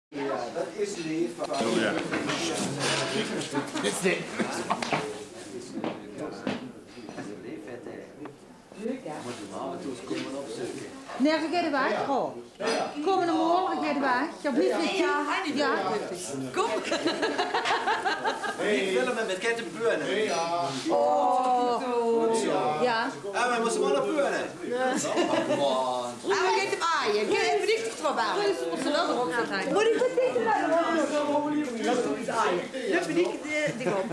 Ja, dat is lief. Oh ja. Is dit? Nee, we gaan weg, hoor. Kom er morgen, we gaan weg. Je blijft niet. Ja. Kom. Niet filmen met kettenburen. Oh. Ja. Ah, wij moeten maar naar buren. Ah, we gaan hem aaien. Ik ga even dicht van bellen. Moet ik wat dichter bellen? Dat vind ik ding op.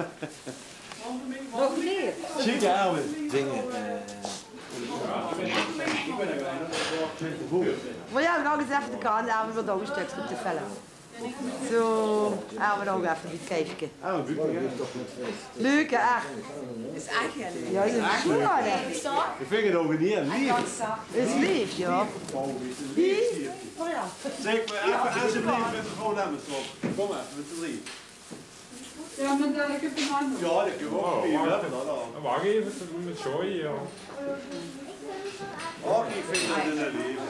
Nog meer. Zieke ouwe. Zingen. Maar ja, nog eens even de kant. Dan hebben we nog een stukje op de vellen. Zo, hebben we nog even dit kijken. Leuk, hè? Is echt leuk. Ja, dat is goed, hè? Ik vind het ook niet lief. Is lief, ja. Zeg maar even alsjeblieft met de gewoon aan het Kom even, met de lief. Ja, maar dan heb ik de man. Ja, dat kunnen we ook vier hebben dan. Wacht even, te doen met Joy, ja. Oh, ik vind dat in het leven.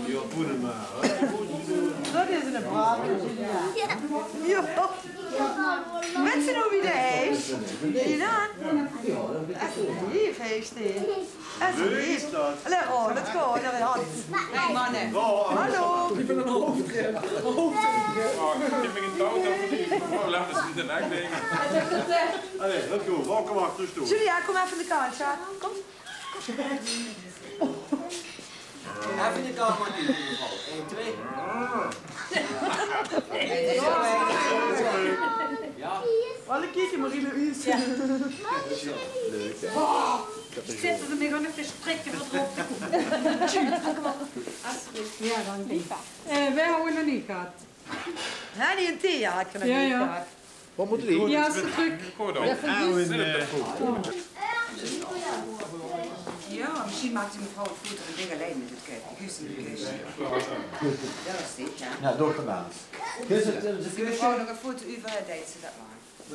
Ja, poeder maar. Dat is een braaf. Ja. Mensen nou wie de heeft. Zie je dan? Echt lief heeft hij. Echt lief. Oh, dat gaat naar de hand. Hey mannen. Hallo. Ik ben een hoofd. Ik heb een touw dan laten ze niet de nek denken. Allee, dat is goed. Kom maar, terug toe. Julia, kom even de kant, ja. Kom. Even de kant maken in ieder geval. 1, 2. Ja. Alle kijken maar in de uur. Zitten we meer aan het strikken wat erop te komen. Ja, dan niet. Wij houden nog niet gehad. Ja, die een thee had ik nog niet gehad. Wat moet die? Ja, is het druk. Goed dan. Ja, misschien maakt die mevrouw het goed een ding alleen met het kijken. Guus in de keuze. Dat is dit, ja. Ja, doorgedaan. Ze kunnen gewoon nog een foto over, deed ze dat maar.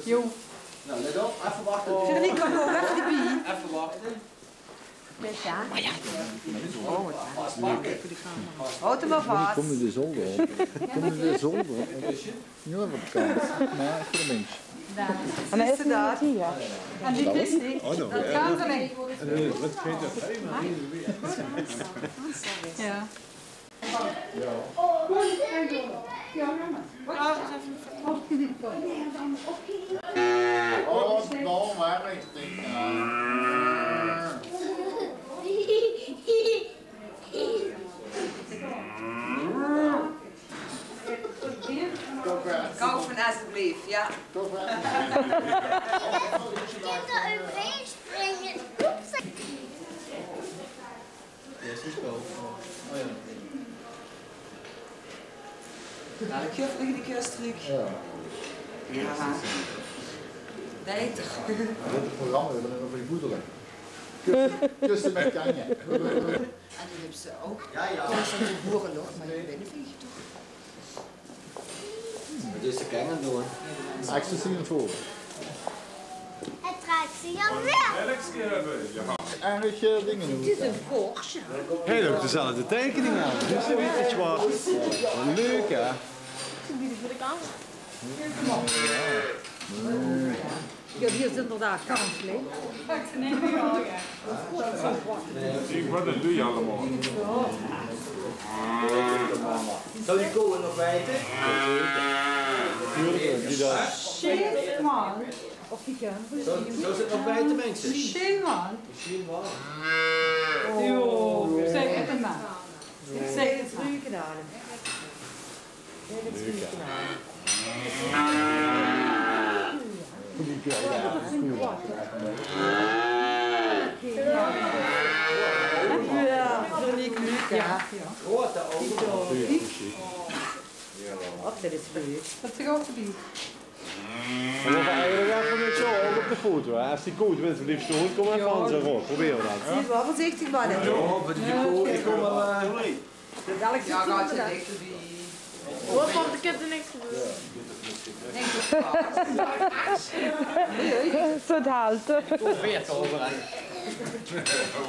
Jo. Nou, let op, even wachten. Veronique, kom nog even die bie. Even wachten. Ja. Pas pakken. Houd hem maar vast. Kom je de zolder op? Kom je de zolder op? Nu even op de kant. Maar voor de mens. En dan is het dat. En die is niet. Dat gaat er niet. Wat vind je? Ja. Oh, nou, maar richtig. Kou van alsjeblieft, ja. Kinderen overheen springen. Nou, de kuf liggen die kustruc. Ja. Beter. Dit is het programma, we hebben over die voedelen. Kussen met kanje. En die hebben ze ook. Ja, ja. Constant de boerenlucht, maar die binnen vlieg je toch. Wat is de keng aan doen? Ecstasy naar voren. Het draait zich alweer. Elke keer hebben we. Ja. Aardig dingen doen. Het is een Porsche. Hij ook dezelfde tekening aan. Dus dat weet iets wat. Leuk hè? Ja, die is inderdaad kansleer. Ik word een doe je allemaal. Zou die kolen nog weten? Shit, man. Of die kan. Zo zit het nog weten mensen. Shit, man. Misschien wel. Jo, zeg het hem maar. Ik zeg het ruw gedaan. Nee, dat is ruw gedaan. Ja, Veronique, leuk, ja. Hoort dat ook? Ach, dat is leuk. Dat is ook verdiend. We lopen eigenlijk even met zo ook op de foto. Als die goed wint, liefst zo goed, kom even aan zijn rot. Probeer dat. Zie je wel voorzichtig, man. Ja, voor de kool. Ik kom wel. Dadelijk Ja, zit gaat ze ze er. dichter die. Hoor, want ik heb er niks gebeurd. Zo het haalt.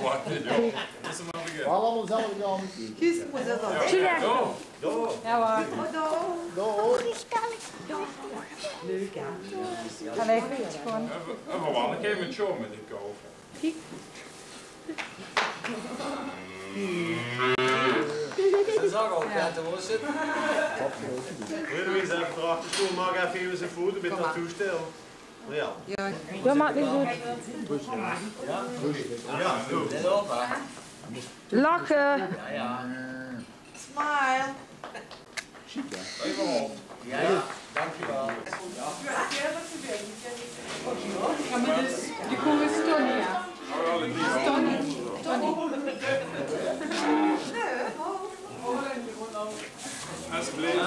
Wat? Dat is een liggen. We allemaal dezelfde kant. Kies moet dat wel. Juliette. Zo. Ja hoor. Leuk hè? Ga even gewoon. En we waren een keer met show met die kopen. Dat is ook altijd hoor zitten. Louise, even erachter stoel, maak even zijn voeten met dat toestel. Ja. Dat maakt niet goed. Ja, doe. Let op hè. Lachen. Ja, ja. Smile. Even op. Ja, ja. Dankjewel. Ja, maar dus, je komt weer Tony, ja. Oh, alle drie. Alsjeblieft.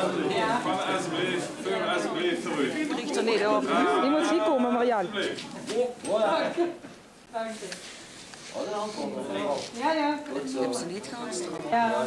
Alsjeblieft terug. Vliegt er niet op. Die moet hier komen, Marianne. Alsjeblieft. Dank je. Oh, de hand komt er. Ja, ja. Ik heb ze niet gehaald. Ja.